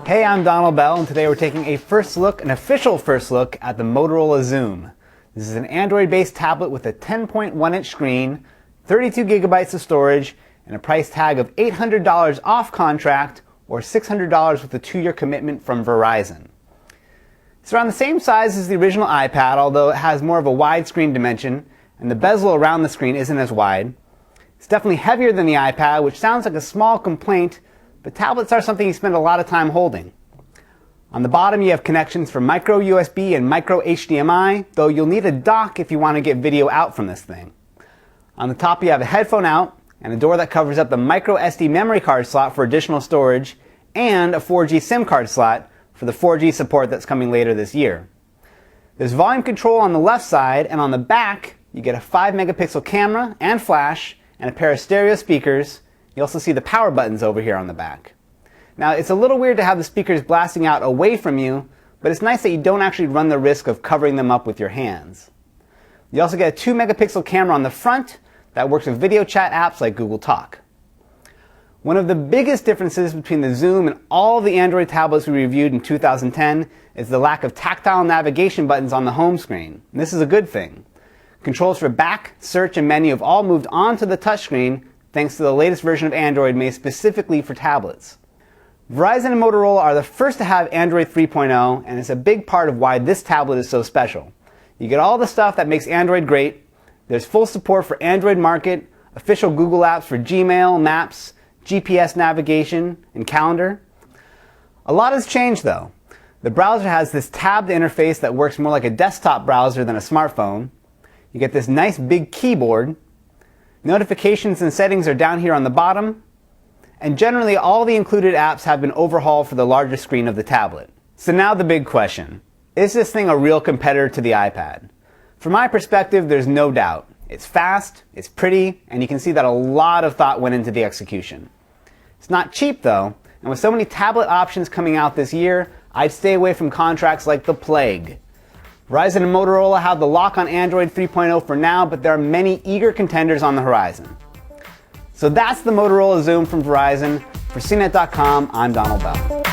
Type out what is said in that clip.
Hey, I'm Donald Bell, and today we're taking an official first look at the Motorola Xoom. This is an Android-based tablet with a 10.1-inch screen, 32 gigabytes of storage, and a price tag of $800 off contract or $600 with a 2-year commitment from Verizon. It's around the same size as the original iPad, although it has more of a widescreen dimension, and the bezel around the screen isn't as wide. It's definitely heavier than the iPad, which sounds like a small complaint, but tablets are something you spend a lot of time holding. On the bottom you have connections for micro USB and micro HDMI, though you'll need a dock if you want to get video out from this thing. On the top you have a headphone out and a door that covers up the micro SD memory card slot for additional storage and a 4G SIM card slot for the 4G support that's coming later this year. There's volume control on the left side, and on the back you get a 5 megapixel camera and flash and a pair of stereo speakers. You also see the power buttons over here on the back. Now, it's a little weird to have the speakers blasting out away from you, but it's nice that you don't actually run the risk of covering them up with your hands. You also get a 2 megapixel camera on the front that works with video chat apps like Google Talk. One of the biggest differences between the Xoom and all the Android tablets we reviewed in 2010 is the lack of tactile navigation buttons on the home screen. And this is a good thing. Controls for back, search, and menu have all moved onto the touchscreen thanks to the latest version of Android made specifically for tablets. Verizon and Motorola are the first to have Android 3.0, and it's a big part of why this tablet is so special. You get all the stuff that makes Android great. There's full support for Android Market, official Google apps for Gmail, Maps, GPS navigation, and calendar. A lot has changed though. The browser has this tabbed interface that works more like a desktop browser than a smartphone. You get this nice big keyboard. Notifications and settings are down here on the bottom, and generally all the included apps have been overhauled for the larger screen of the tablet. So now the big question. Is this thing a real competitor to the iPad? From my perspective, there's no doubt. It's fast, it's pretty, and you can see that a lot of thought went into the execution. It's not cheap though, and with so many tablet options coming out this year, I'd stay away from contracts like the plague. Verizon and Motorola have the lock on Android 3.0 for now, but there are many eager contenders on the horizon. So that's the Motorola Xoom from Verizon. For CNET.com, I'm Donald Bell.